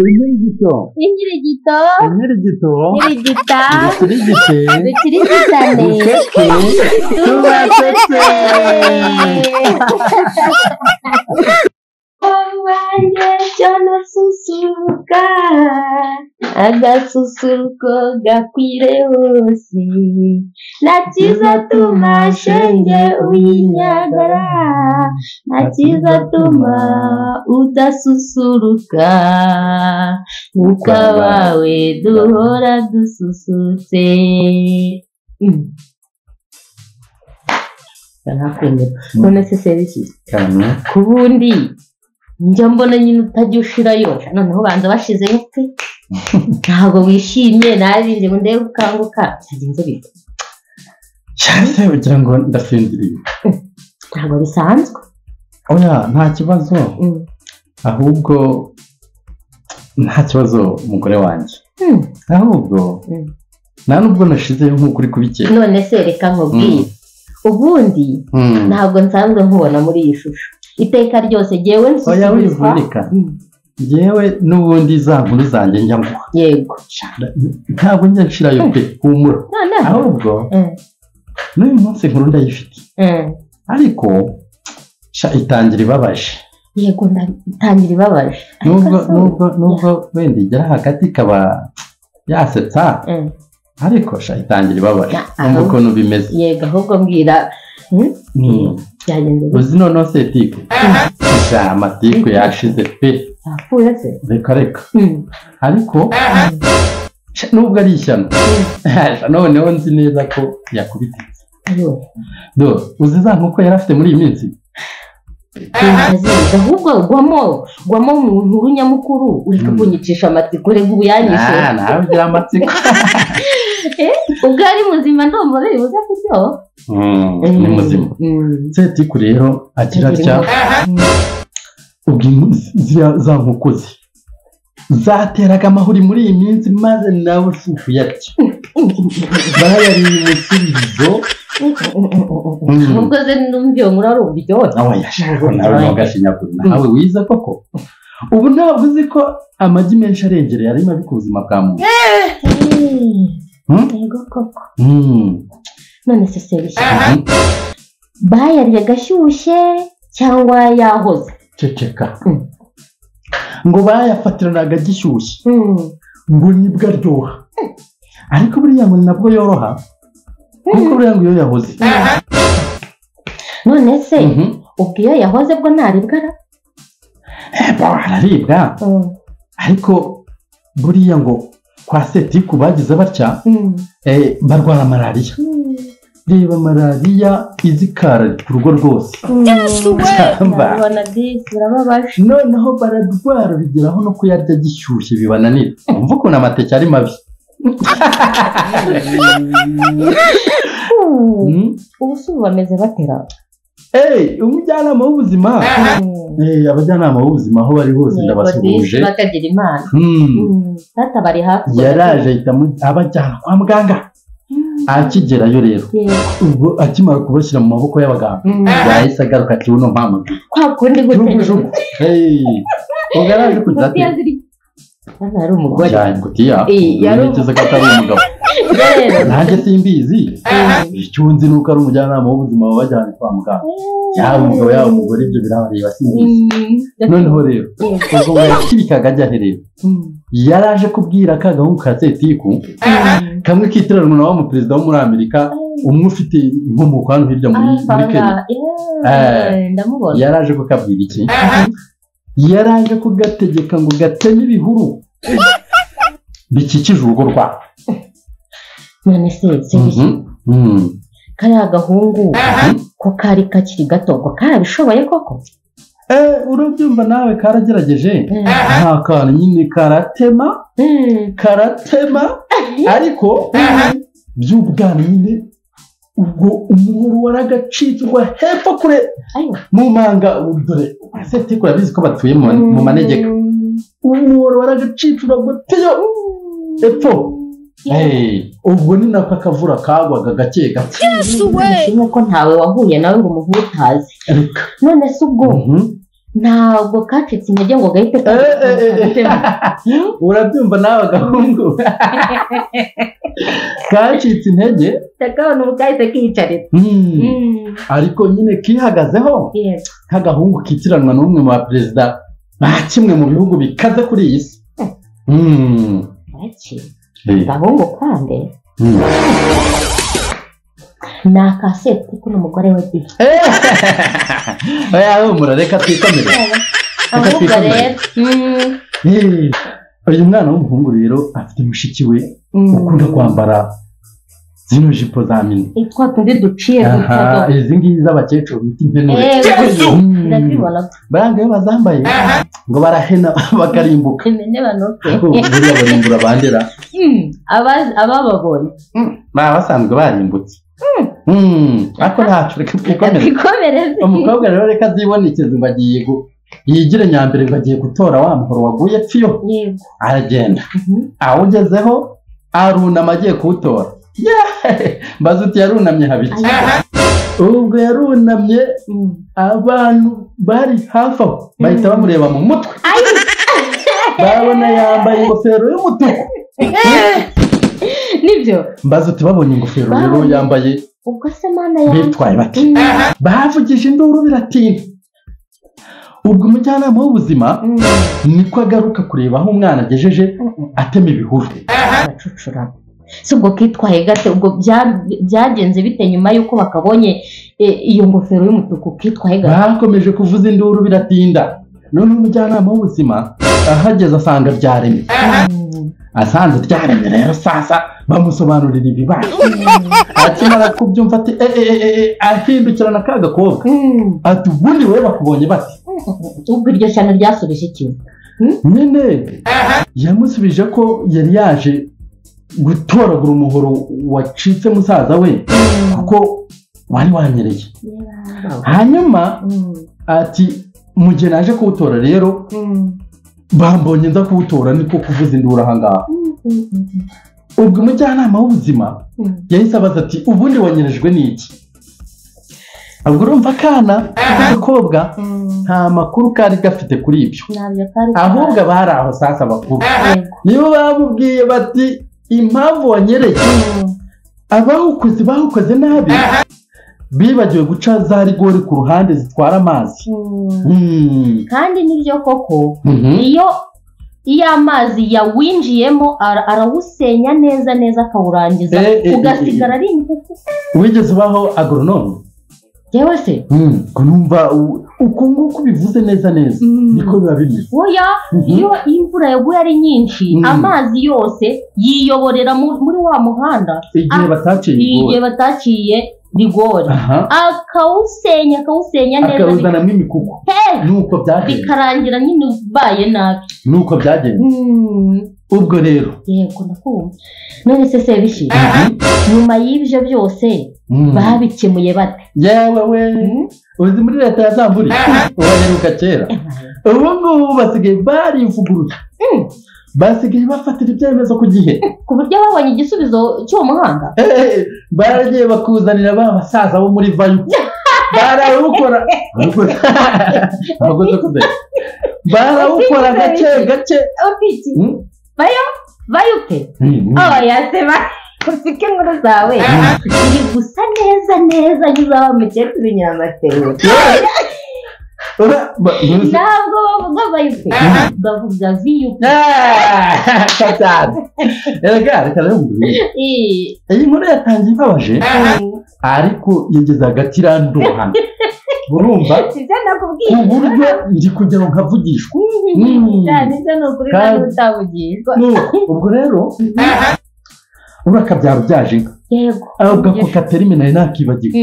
Inyirigito. Inyirigito. Inyirigito. Inyirigita. Ibikirigite. Ibikirigitane. Bukeke. Tubatetse. Wanjye cyane susuruka agasusuruko gakwire hose nakiza tuma shenge uyinyagara nakiza tuma udasusuruka ukabawe duhora dususutse none se serisi Cyane. kubundi njya mbona nyine utajya ushirayo noneho banza bashizeyo pe ntabwo wishimye narinze ngo ndebe ukanguka byagenze bite Cyane ugira ngo ndasinziriye. ntabwo bisanzwe Oya nta kibazo. Ahubwo nta kibazo umugore wanjye. Ahubwo nta nubwo nashizeyo nk'uko uri kubikeka. none se reka nkubwire ubundi ntabwo nsanzwe nkubona muri iyi shusho iteka ryose jyewe Oya wivurika. Yewe n'ubundi za nkuru zanjye njya nguha. yego Ntabwo njya nshirayo pe humura. noneho Ahubwo n'uyu munsi nkuru ndayifite. Ariko itangira ibabaje. yego ndatangira ibabaje Nubwo wenda igera hagati ikaba yasetsa. Ariko itangira ibabaje. Numva ukuntu bimeze. yego ahubwo mbwira byagenze bite Uzi noneho se tiku. Amatiku yashize pe. yapfuye se Reka. Ariko nubwo ari ishyano. Noneho nzi neza ko yakubititse. Uzi za nk'uko yari afite muri iyi minsi. ahubwo gwamo mu nkuru nyamukuru ureka kunyicisha amatsiko reka ubu yanyishe nawe ugira amatsiko. ubwo ari muzima ndumva biri buze kuryo Ni muzima. Setiku rero agira atya ubwo za nkoko ze zateraga amahuri muri iyi minsi maze nawe usufu yatyo bayariye umusubizo. ahubwo ze numviye nkuru ari uburyohe nawe yashaka nawe ntugashinyagure nawe wiza koko. Ubu ntabwo uzi ko amagi menshi arengereye ari mabi ku buzima bwa muntu. yego koko none se serisi bayariye gashyushye cyangwa yahoze ceceka ngo bayafatiranaga gishyushye ngo nibwo aryoha ariko buriya ngo nabwo yoroha kuko buriya ngo iyo yahoze. none se ubwo iyo yahoze bwo ntaribwa araribwa ariko buriya ngo kwa Setiku bagize batya barwara malariya. Reba malariya izikara ku rugo rwose. urabona disi urababaje noneho baradwara bigeraho no kuyarya gishyushye bibananira. Umva ukuntu amateke ari mabi. ubu si ubu bameze batera umujyanama w'ubuzima. Abajyanama b'ubuzima aho bari hose ndabasuhuje bakagira imana data bari hafi yaraje ahita abajyana kwa muganga. Akigerayo rero ubwo akimara kubashyira mu maboko y'abaganga yahise agaruka ati uno mpamvu kwa kundi gute ubwo yaraje kugira ati hano hari umugore gutiya yigeze ko atari umugabo. Nanjye simbizi icyo nzi nuko ari umujyanama w'ubuzima wabajyanye kwa muganga yaba umugabo yaba umugore ibyo birabareba simbizi. noneho rero ubwo yakibikaga ajya rero yaraje kubwira ka gahungu ka Setiku kamwe kitiranwa na wa muperezida wo muri Amerika umwe ufite inkomoko hano hirya muri Kenya. Yaraje kukabwira iki yaraje kugategeka ngo gateme ibihuru bikikije urugo rwabo. none se kariya gahungu ko kari kakiri gato ngo karabishoboye koko urabyumva nawe karagerageje nta kantu nyine karatema ariko by'ubwana nyine ubwo umuhoro waragacitswa hepfo kure mu manga. Dore Setiku urabizi ko batuye mu manegeka. umuhoro waragacitswa guteyo epfo. ubwo ni nako akavura kagwaga gake nuko ntawe wahuye nawe ngo umuhutaze. none se ubwo ntabwo kacitse intege ngo gahite urabyumva nawe agahungu kacitse intege takabona ubukahise kiyicarira ariko nyine kihagazeho nk'agahungu kitiranwa n'umwe mu baperezida ba kimwe mu bihugu bikaze kuri iyi si agahungu kandi ni akasete kuko n'umugore we di humura reka twikomere ahubwo rero uyu mwana w'umuhungu rero afite mushiki we ukunda kwambara zino jipo za mini itwa tundi duciye izi ngizi z'abakecuru bita impenure ndazibona barangaye bazambaye ngo barahena bakarimbuka imene banoke buriya barimbura bandera abababonye baba basanzwe barimbutse ariko ntacyo reka twikomereze umukobwa rero reka azibonekeze ngo agiye yigire nyambere ngo agiye gutora wa muhoro waguye pfiyo aragenda awugezeho arunama agiye kuwutora mbaza uti yarunamye habiki ubwo yarunamye abantu bari hafi aho bahita bamureba mu mutwe babona yambaye ingofero y'umutuku nibyo mbaza uti babonye ingofero rero yambaye ubwo se mana yawe bitwaye bati bavugije induru biratinda ubwo umujyanama w'ubuzima niko agaruka kureba aho umwana agejeje atema ibihuru acucura si ubwo kitwaye gate ubwo byagenze bite nyuma y'uko bakabonye iyo ngofero y'umutuku kitwaye gate bakomeje kuvuza induru biratinda none umujyanama w'ubuzima ahageze asanga byaremye asanze ryaremye rero sasa bamusobanurira ibibazo akimara kubyumva ati ahindukirana ka gakobwa ati ubundi wowe bakubonye bati ubwo iryo cyane ryasubije ikintu nyine yamusubije ko yari yaje gutoragura umuhoro wacitse musaza we kuko wari wanyereye hanyuma ati mu gihe naje kuwutora rero bambonye nza kuwutora niko kuvuza induru ahangaha ubwo umujyanama w'ubuzima yahise abaza ati ubundi wanyerejwe n'iki ubwo urumva akana k'agakobwa nta makuru kari gafite kuri ibyo ahubwo abari aho sasa bakuru nibo bamubwiye bati impamvu wanyereye bahukoze nabi bibagiwe guca za rigori ku ruhande zitwara amazi kandi nibyo koko iyo amazi yawinjiyemo arawusenya neza akawurangiza ugasigara ari imikuku wigeze ubaho agoronome yewe se numva uko nguko bivuze neza niko biba bimeze oya iyo imvura yaguye ari nyinshi amazi yose yiyoborera muri wa muhanda igihe bataciye rigori akawusenya neza akawuzanamo imikuku nuko byagenze bikarangira nyine ubaye nabi nuko byagenze ubwo rero yego ndakumva none se sebishye nyuma y'ibyo byose babikemuye bate yewe we uzi muri leta ya Zamburi ubaheruka kera ubu ngubu basigaye barivuguruye basigaye bafatira ibyemezo ku gihe ku buryo babonye igisubizo cy'uwo muhanda baragiye bakuzanira ba basaza bo muri vayu barawukora barawukora gake bayuke yaseba ufite inkuru zawe iri gusa neza nyuzaho umukecuru nyamatero ntabwo bavuga bayuke bavuga viyuke reka rero iyi nkuru yatangiye ibabaje ariko yageze hagati irandohana urumva ku buryo ndi kugira ngo nkavugishwe ubwo rero urakabyara byaje inka ahubwo ako katerime nari nakibagiwe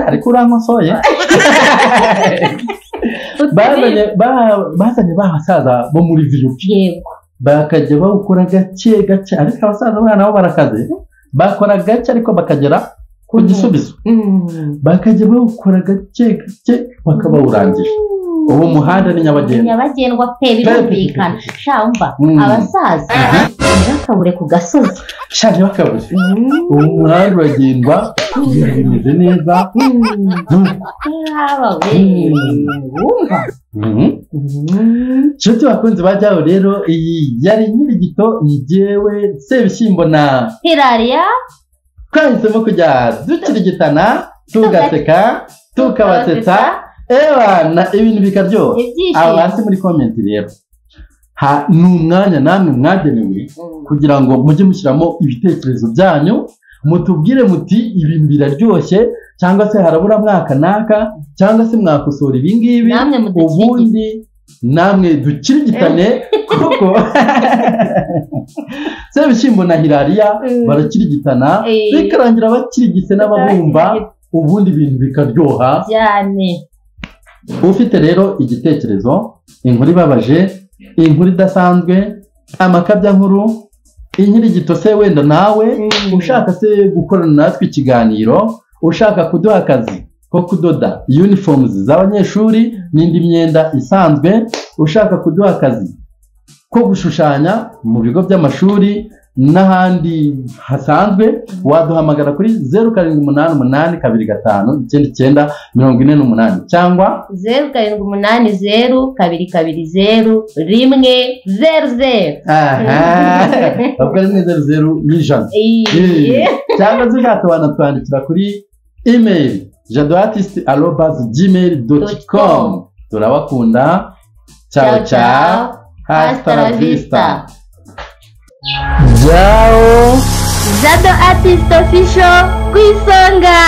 ariko urankosoye bazanye basaza bo muri viyupi bakajya bawukora gake ariko abasaza bana nabo barakaze bakora gake ariko bakagera ku gisubizo bakajya bawukora gake bakaba bawurangije uwo muhanda ni nyabagendwa pe birumvikana shamba abasaza bakabure ku gasozi shanje bakabure uwo muhanda uragendwa bimeze neza nshuti bakunzi bajyaho rero iyi yari Nyirigito njyewe Sebishyimbo na Hilaria twahisemo kujya dukirigitana tugaseka tukabasetsa ebana ibintu bikaryoha aba hasi muri comment rero ni umwanya namwe mwagenewe kugira ngo mujye mushyiramo ibitekerezo byanyu mutubwire muti ibintu biraryoshye cyangwa se harabura mwaka naka cyangwa se mwakosora ibingibi ubundi namwe dukirigitane kuko Sebishyimbo na Hilaria barakirigitana bikarangira bakirigise n'ababumva ubundi ibintu bikaryoha cyane. Ufite rero igitekerezo, inkuru ibabaje, inkuru idasanzwe, amakabya nkuru, Inkirigito se wenda nawe ushaka se gukorana natwe ikiganiro, ushaka kuduha akazi ko kudoda uniforms z'abanyeshuri n'indi myenda isanzwe, ushaka kuduha akazi ko gushushanya mu bigo by'amashuri n'ahandi hasanzwe, waduhamagara kuri 0788259948 cyangwa 0780220100. Ubwo ari 00 n'ijana. Cyangwa se wanatwandikira kuri email jadoartist@gmail.com. Turabakunda. Ciao ciao. Hasta la vista. Ciao. Jado Artist Official ku isonga.